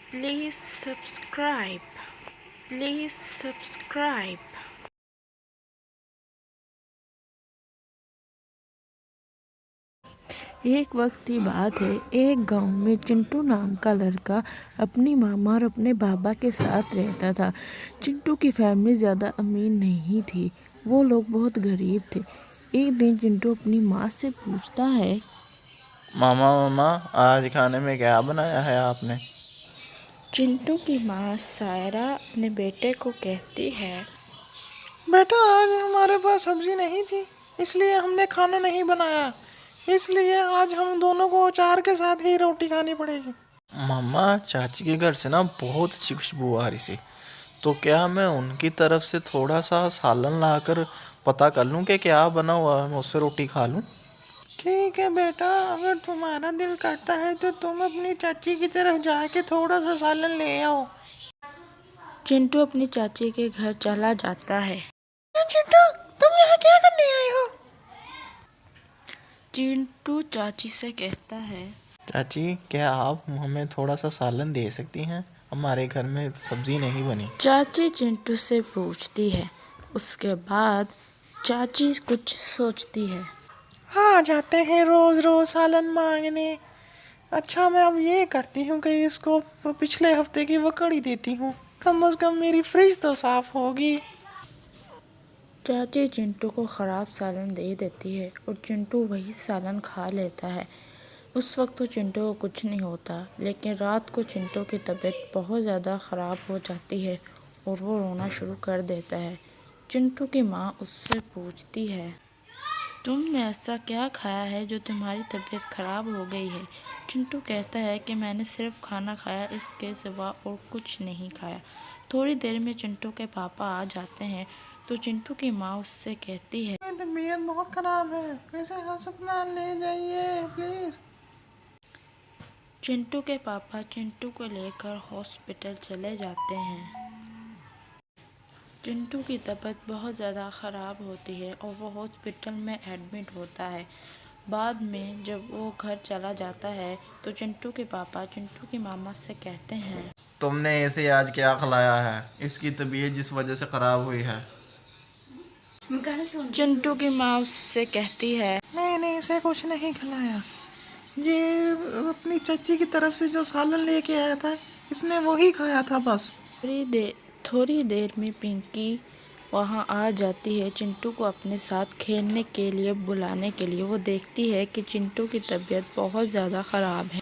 Please subscribe. Please subscribe. एक वक्त की बात है, एक गांव में चिंटू नाम का लड़का अपनी मामा और अपने बाबा के साथ रहता था। चिंटू की फैमिली ज़्यादा अमीर नहीं थी, वो लोग बहुत गरीब थे। एक दिन चिंटू अपनी माँ से पूछता है, मामा मामा आज खाने में क्या बनाया है आपने? चिंटू की माँ सायरा अपने बेटे को कहती है, बेटा आज हमारे पास सब्जी नहीं थी, इसलिए हमने खाना नहीं बनाया। इसलिए आज हम दोनों को अचार के साथ ही रोटी खानी पड़ेगी। मामा चाची के घर से ना बहुत अच्छी खुशबू आ रही थी, तो क्या मैं उनकी तरफ से थोड़ा सा सालन लाकर पता कर लूं कि क्या बना हुआ है, मैं उससे रोटी खा लूं? ठीक है बेटा, अगर तुम्हारा दिल करता है तो तुम अपनी चाची की तरफ जाके थोड़ा सा सालन ले आओ। चिंटू अपनी चाची के घर चला जाता है। चिंटू, तुम यहाँ क्या करने आए हो? चिंटू चाची से कहता है, चाची क्या आप हमें थोड़ा सा सालन दे सकती हैं? हमारे घर में सब्जी नहीं बनी। चाची चिंटू से पूछती है। उसके बाद चाची कुछ सोचती है। हाँ जाते हैं रोज रोज सालन मांगने। अच्छा मैं अब ये करती हूँ कि इसको पिछले हफ्ते की वकड़ी देती हूँ, कम से कम मेरी फ्रिज तो साफ होगी। चाची चिंटू को ख़राब सालन दे देती है और चिंटू वही सालन खा लेता है। उस वक्त तो चिंटू को कुछ नहीं होता, लेकिन रात को चिंटू की तबीयत बहुत ज़्यादा ख़राब हो जाती है और वो रोना शुरू कर देता है। चिंटू की माँ उससे पूछती है, तुमने ऐसा क्या खाया है जो तुम्हारी तबीयत ख़राब हो गई है? चिंटू कहता है कि मैंने सिर्फ खाना खाया, इसके सिवा और कुछ नहीं खाया। थोड़ी देर में चिंटू के पापा आ जाते हैं तो चिंटू की माँ उससे कहती है, तबीयत बहुत खराब है, इसे अस्पताल ले जाइए प्लीज। चिंटू के पापा चिंटू को लेकर हॉस्पिटल चले जाते हैं। चिंटू की तबीयत बहुत ज़्यादा ख़राब होती है और वो हॉस्पिटल में एडमिट होता है। बाद में जब वो घर चला जाता है तो चिंटू के पापा चिंटू की मामा से कहते हैं, तुमने इसे आज क्या खिलाया है? इसकी तबीयत जिस वजह से खराब हुई है। चिंटू की माँ उससे कहती है, मैंने इसे कुछ नहीं खिलाया, ये अपनी चाची की तरफ से जो सालन लेके आया था इसने वही खाया था बस। थोड़ी देर में पिंकी वहाँ आ जाती है चिंटू को अपने साथ खेलने के लिए बुलाने के लिए। वो देखती है कि चिंटू की तबीयत बहुत ज़्यादा ख़राब है।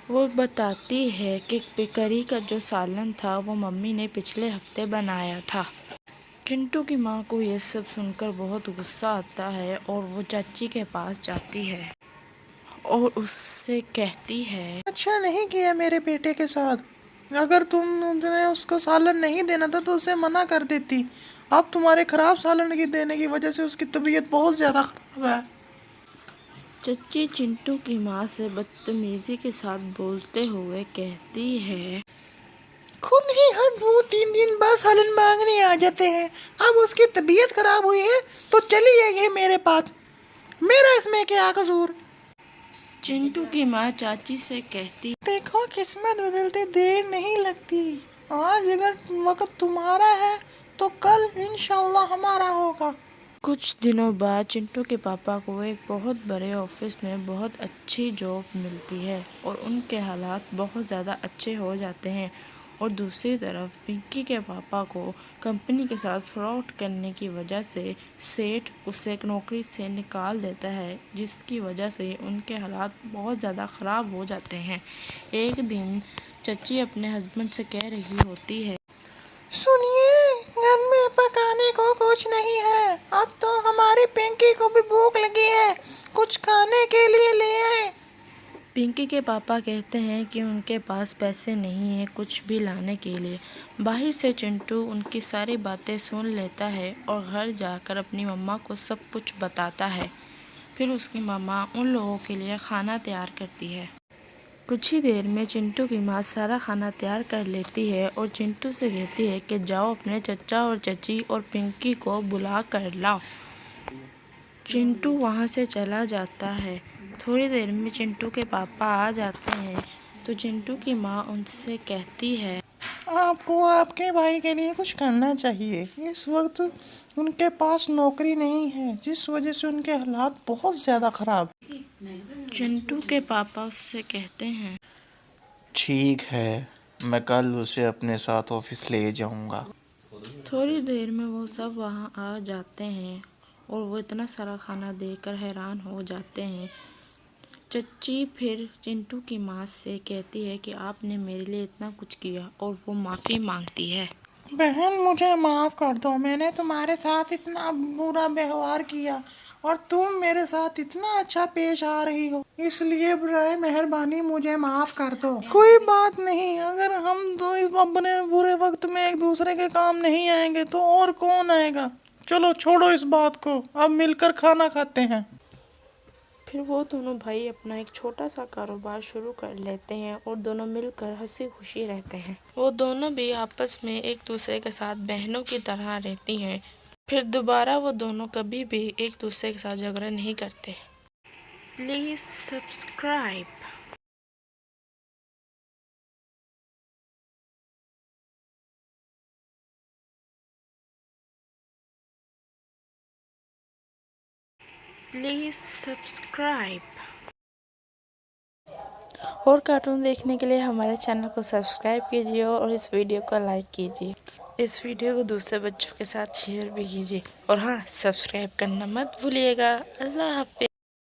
वो बताती है कि करी का जो सालन था वो मम्मी ने पिछले हफ्ते बनाया था। चिंटू की माँ को ये सब सुनकर बहुत गुस्सा आता है और वो चाची के पास जाती है और उससे कहती है, अच्छा नहीं किया मेरे बेटे के साथ, अगर तुमने उसको सालन नहीं देना था तो उसे मना कर देती। अब तुम्हारे खराब सालन की देने की वजह से उसकी तबीयत बहुत ज़्यादा खराब है। चच्ची चिंटू की माँ से बदतमीजी के साथ बोलते हुए कहती है, खुद ही हर 2-3 दिन बाद सालन मांगने आ जाते हैं। अब उसकी तबीयत खराब हुई है तो चली जाइए मेरे पास, मेरा इसमें क्या कसूर? चिंटू की माँ चाची से कहती, देखो किस्मत बदलते देर नहीं लगती, आज अगर वक्त तुम्हारा है तो कल इंशाल्लाह हमारा होगा। कुछ दिनों बाद चिंटू के पापा को एक बहुत बड़े ऑफिस में बहुत अच्छी जॉब मिलती है और उनके हालात बहुत ज़्यादा अच्छे हो जाते हैं। और दूसरी तरफ पिंकी के पापा को कंपनी के साथ फ्रॉड करने की वजह से सेठ उसे नौकरी से निकाल देता है, जिसकी वजह से उनके हालात बहुत ज़्यादा ख़राब हो जाते हैं। एक दिन चची अपने हस्बैंड से कह रही होती है, सुनिए, घर में पकाने को कुछ नहीं है, अब तो हमारी पिंकी को भी भूख लगी है, कुछ खाने के लिए ले आए। पिंकी के पापा कहते हैं कि उनके पास पैसे नहीं हैं कुछ भी लाने के लिए। बाहर से चिंटू उनकी सारी बातें सुन लेता है और घर जाकर अपनी मम्मा को सब कुछ बताता है। फिर उसकी मम्मा उन लोगों के लिए खाना तैयार करती है। कुछ ही देर में चिंटू की माँ सारा खाना तैयार कर लेती है और चिंटू से कहती है कि जाओ अपने चचा और चची और पिंकी को बुला कर लाओ। चिंटू वहाँ से चला जाता है। थोड़ी देर में चिंटू के पापा आ जाते हैं तो चिंटू की माँ उनसे कहती है, आपको आपके भाई के लिए कुछ करना चाहिए। इस वक्त उनके पास नौकरी नहीं है, जिस वजह से उनके हालात बहुत ज़्यादा ख़राब। चिंटू के पापा उससे कहते हैं, ठीक है, मैं कल उसे अपने साथ ऑफिस ले जाऊंगा। थोड़ी देर में वो सब वहाँ आ जाते हैं और वो इतना सारा खाना देखकर हैरान हो जाते हैं। चच्ची फिर चिंटू की माँ से कहती है कि आपने मेरे लिए इतना कुछ किया और वो माफ़ी मांगती है। बहन, मुझे माफ़ कर दो, मैंने तुम्हारे साथ इतना बुरा व्यवहार किया और तुम मेरे साथ इतना अच्छा पेश आ रही हो, इसलिए बराए मेहरबानी मुझे माफ़ कर दो। कोई बात नहीं, अगर हम दो अपने बुरे वक्त में एक दूसरे के काम नहीं आएंगे तो और कौन आएगा। चलो छोड़ो इस बात को, अब मिलकर खाना खाते हैं। फिर वो दोनों भाई अपना एक छोटा सा कारोबार शुरू कर लेते हैं और दोनों मिलकर हंसी खुशी रहते हैं। वो दोनों भी आपस में एक दूसरे के साथ बहनों की तरह रहती हैं। फिर दोबारा वो दोनों कभी भी एक दूसरे के साथ झगड़ा नहीं करते। Please subscribe. Please subscribe. और कार्टून देखने के लिए हमारे चैनल को सब्सक्राइब कीजिए और इस वीडियो को लाइक कीजिए। इस वीडियो को दूसरे बच्चों के साथ शेयर भी कीजिए और हाँ, सब्सक्राइब करना मत भूलिएगा। अल्लाह हाफ़िज़।